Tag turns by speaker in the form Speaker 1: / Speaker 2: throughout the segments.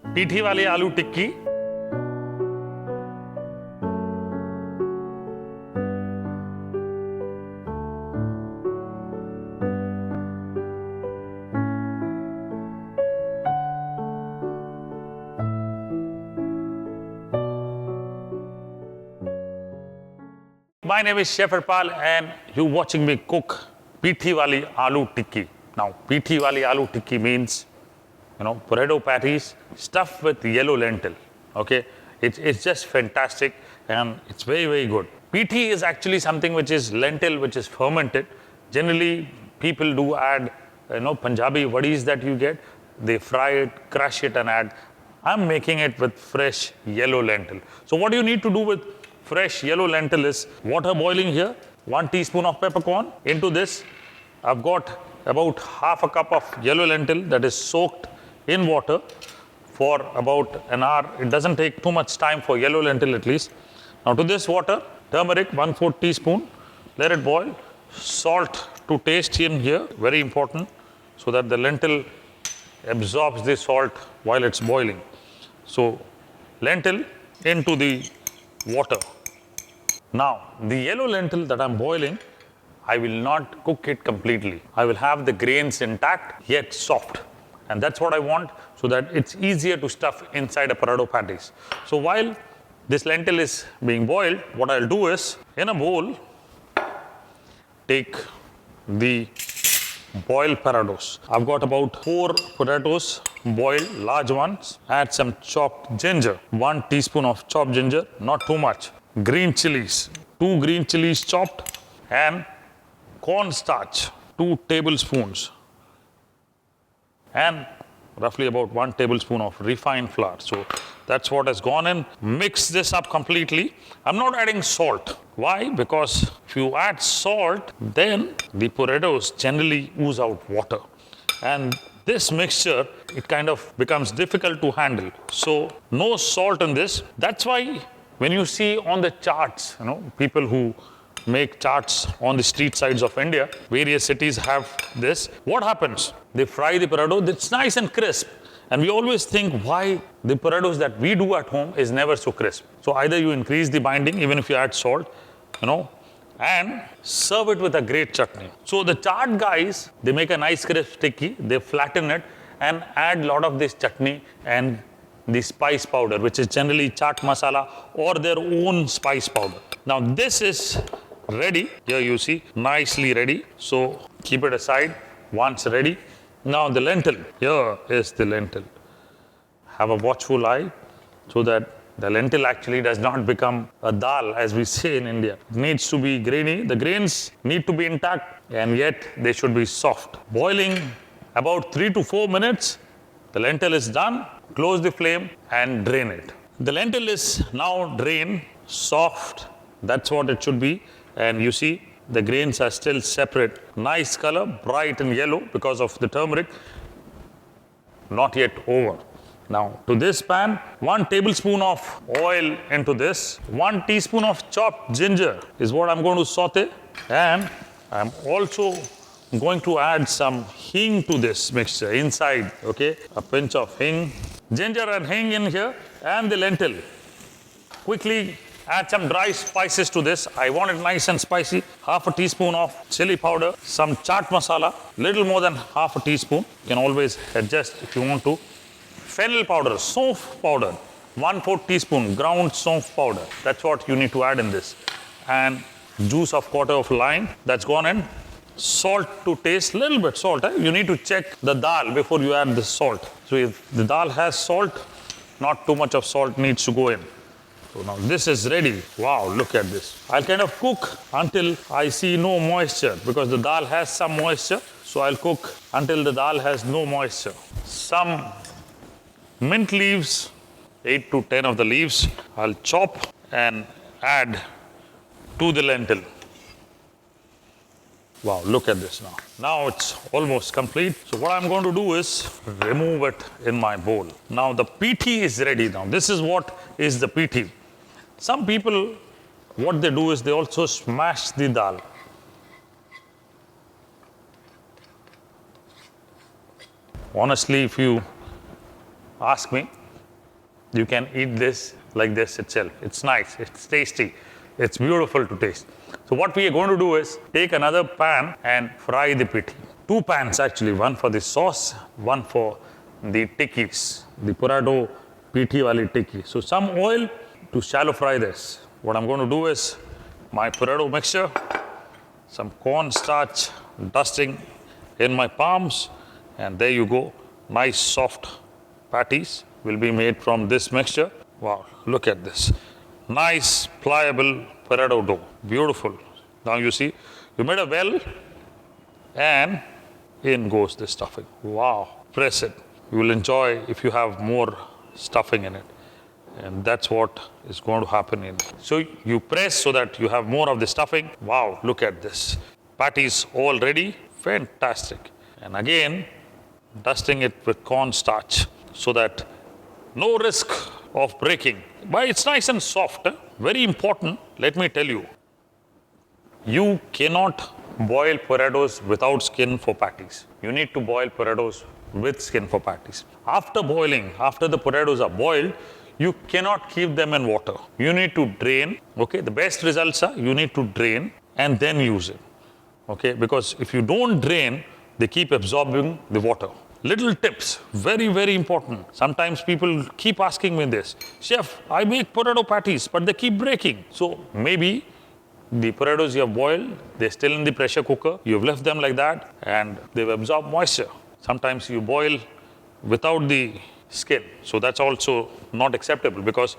Speaker 1: Peethiwali aloo tikki. My name is Chef Harpal and you're watching me cook Peethiwali aloo tikki. Now, Peethiwali aloo tikki means, potato patties stuffed with yellow lentil. Okay, it's just fantastic and it's very, very good. Peethi is actually something which is lentil, which is fermented. Generally, people do add, Punjabi wadis that you get. They fry it, crush it and add. I'm making it with fresh yellow lentil. So what do you need to do with fresh yellow lentil is water boiling here, 1 teaspoon of peppercorn. Into this, I've got about half a cup of yellow lentil that is soaked in water for about an hour. It doesn't take too much time for yellow lentil at least. Now to this water, turmeric 1/4 teaspoon, let it boil. Salt to taste in here, very important, so that the lentil absorbs the salt while it's boiling. So lentil into the water. Now, the yellow lentil that I'm boiling, I will not cook it completely. I will have the grains intact yet soft. And that's what I want so that it's easier to stuff inside a potato patties. So while this lentil is being boiled, what I'll do is, in a bowl, take the boiled potatoes. I've got about 4 potatoes boiled, large ones. Add some chopped ginger, 1 teaspoon of chopped ginger, not too much. Green chilies, 2 green chilies chopped, and cornstarch, 2 tablespoons, and roughly about 1 tablespoon of refined flour. So that's what has gone in. Mix this up completely. I'm not adding salt. Why? Because if you add salt, then the potatoes generally ooze out water. And this mixture, it kind of becomes difficult to handle. So no salt in this. That's why when you see on the charts, people who make charts on the street sides of India, various cities have this. What happens? They fry the potato, it's nice and crisp. And we always think why the potatoes that we do at home is never so crisp. So either you increase the binding, even if you add salt, and serve it with a great chutney. So the Chaat guys, they make a nice crisp tikki, they flatten it and add a lot of this chutney and the spice powder, which is generally chaat masala or their own spice powder. Now this is ready. Here you see, nicely ready. So keep it aside once ready. Now the lentil. Here is the lentil. Have a watchful eye so that the lentil actually does not become a dal, as we say in India. It needs to be grainy. The grains need to be intact and yet they should be soft. Boiling about 3 to 4 minutes. The lentil is done. Close the flame and drain it. The lentil is now drained, soft. That's what it should be. And you see, the grains are still separate. Nice color, bright and yellow because of the turmeric. Not yet over. Now, to this pan, 1 tablespoon of oil into this. 1 teaspoon of chopped ginger is what I'm going to saute. And I'm also going to add some hing to this mixture inside, okay? A pinch of hing. Ginger and hing in here and the lentil. Quickly add some dry spices to this. I want it nice and spicy. Half a teaspoon of chili powder, some chaat masala, little more than half a teaspoon. You can always adjust if you want to. Fennel powder, saunf powder, 1/4 teaspoon ground saunf powder. That's what you need to add in this. And juice of quarter of lime, that's gone in. Salt to taste, little bit salt. You need to check the dal before you add the salt. So if the dal has salt, not too much of salt needs to go in. So now this is ready. Wow, look at this. I'll kind of cook until I see no moisture because the dal has some moisture. So I'll cook until the dal has no moisture. Some mint leaves, 8 to 10 of the leaves, I'll chop and add to the lentil. Wow, look at this now. Now it's almost complete. So what I'm going to do is remove it in my bowl. Now the peethi is ready now. This is what is the peethi. Some people, what they do is they also smash the dal. Honestly, if you ask me, You can eat this like this itself. It's nice, it's tasty, it's beautiful to taste. So what we are going to do is take another pan and fry the pithi. Two pans actually, one for the sauce, one for the tikkis, the potato Peethiwali tikki. So some oil to shallow fry this. What I'm going to do is my potato mixture, some cornstarch dusting in my palms, and there you go. Nice soft patties will be made from this mixture. Wow, look at this. Nice pliable potato dough. Beautiful. Now you see, you made a well and in goes the stuffing. Wow. Press it. You will enjoy if you have more stuffing in it. And that's what is going to happen in. So you press so that you have more of the stuffing. Wow, look at this. Patties all ready. Fantastic. And again, dusting it with cornstarch so that no risk of breaking. But it's nice and soft. Very important, let me tell you. You cannot boil potatoes without skin for patties. You need to boil potatoes with skin for patties. After boiling, after the potatoes are boiled, you cannot keep them in water. You need to drain. Okay, the best results are you need to drain and then use it. Okay, because if you don't drain, they keep absorbing the water. Little tips, very, very important. Sometimes people keep asking me this, Chef, I make potato patties, but they keep breaking. So maybe the potatoes you have boiled, they're still in the pressure cooker. You've left them like that and they've absorbed moisture. Sometimes you boil without the skin. So that's also not acceptable because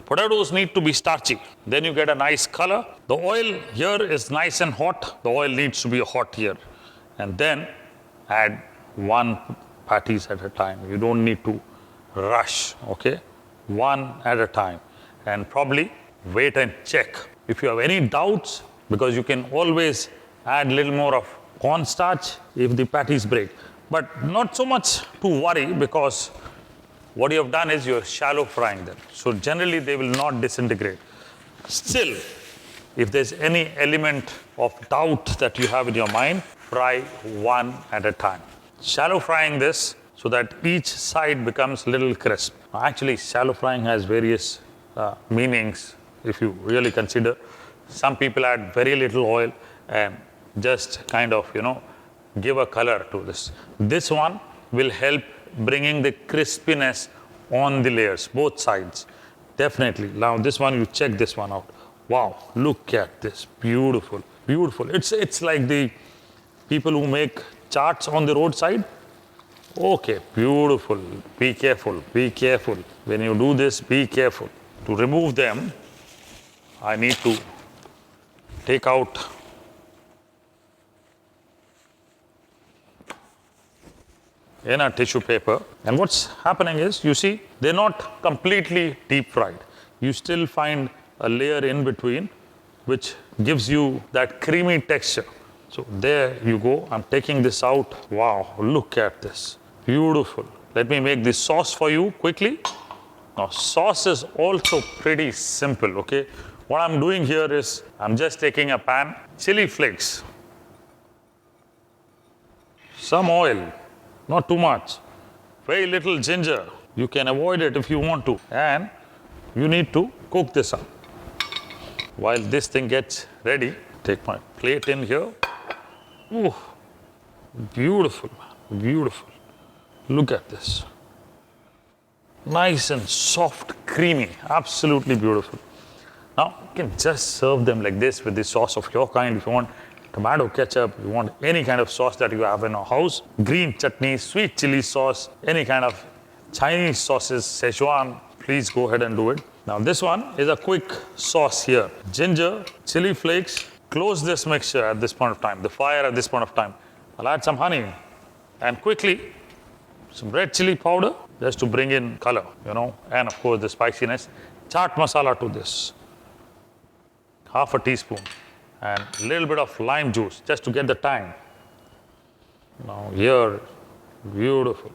Speaker 1: potatoes need to be starchy. Then you get a nice color. The oil here is nice and hot. The oil needs to be hot here. And then add one patties at a time. You don't need to rush, okay? One at a time. And probably wait and check. If you have any doubts, because you can always add a little more of cornstarch if the patties break. But not so much to worry because what you have done is you're shallow frying them. So generally they will not disintegrate. Still, if there's any element of doubt that you have in your mind, fry one at a time. Shallow frying this so that each side becomes a little crisp. Actually, shallow frying has various meanings if you really consider. Some people add very little oil and just kind of, give a color to this. This one will help bringing the crispiness on the layers, both sides. Definitely. Now this one, you check this one out. Wow, look at this. Beautiful, beautiful. It's like the people who make charts on the roadside. Okay, beautiful. Be careful, be careful. When you do this, be careful. To remove them, I need to take out in a tissue paper. And what's happening is, you see, they're not completely deep fried. You still find a layer in between, which gives you that creamy texture. So there you go. I'm taking this out. Wow, look at this. Beautiful. Let me make this sauce for you quickly. Now, sauce is also pretty simple, okay? What I'm doing here is, I'm just taking a pan, chili flakes, some oil, not too much, very little ginger. You can avoid it if you want to. And you need to cook this up. While this thing gets ready, take my plate in here. Ooh, beautiful, beautiful. Look at this. Nice and soft, creamy, absolutely beautiful. Now, you can just serve them like this with the sauce of your kind. If you want tomato ketchup, you want any kind of sauce that you have in your house, green chutney, sweet chili sauce, any kind of Chinese sauces, Szechuan, please go ahead and do it. Now, this one is a quick sauce here. Ginger, chili flakes. Close this mixture at this point of time, the fire at this point of time. I'll add some honey and quickly some red chili powder just to bring in color, and of course the spiciness. Chaat masala to this. Half a teaspoon. And a little bit of lime juice just to get the tang. Now here, beautiful.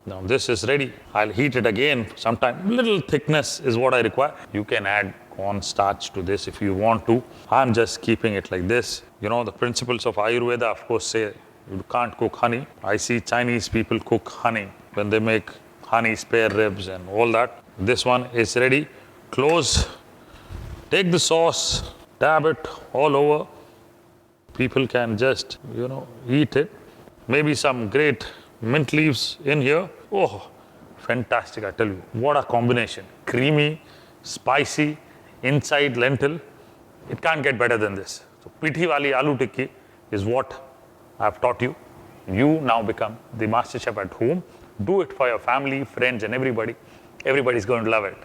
Speaker 1: Now this is ready. I'll heat it again sometime. Little thickness is what I require. You can add cornstarch to this if you want to. I'm just keeping it like this. The principles of Ayurveda, of course, say you can't cook honey. I see Chinese people cook honey when they make honey spare ribs and all that. This one is ready. Close. Take the sauce, dab it all over. People can just, eat it. Maybe some great mint leaves in here. Oh, fantastic, I tell you. What a combination. Creamy, spicy, inside lentil. It can't get better than this. So, Peethiwali aloo tikki is what I've taught you. You now become the master chef at home. Do it for your family, friends, and everybody. Everybody's going to love it.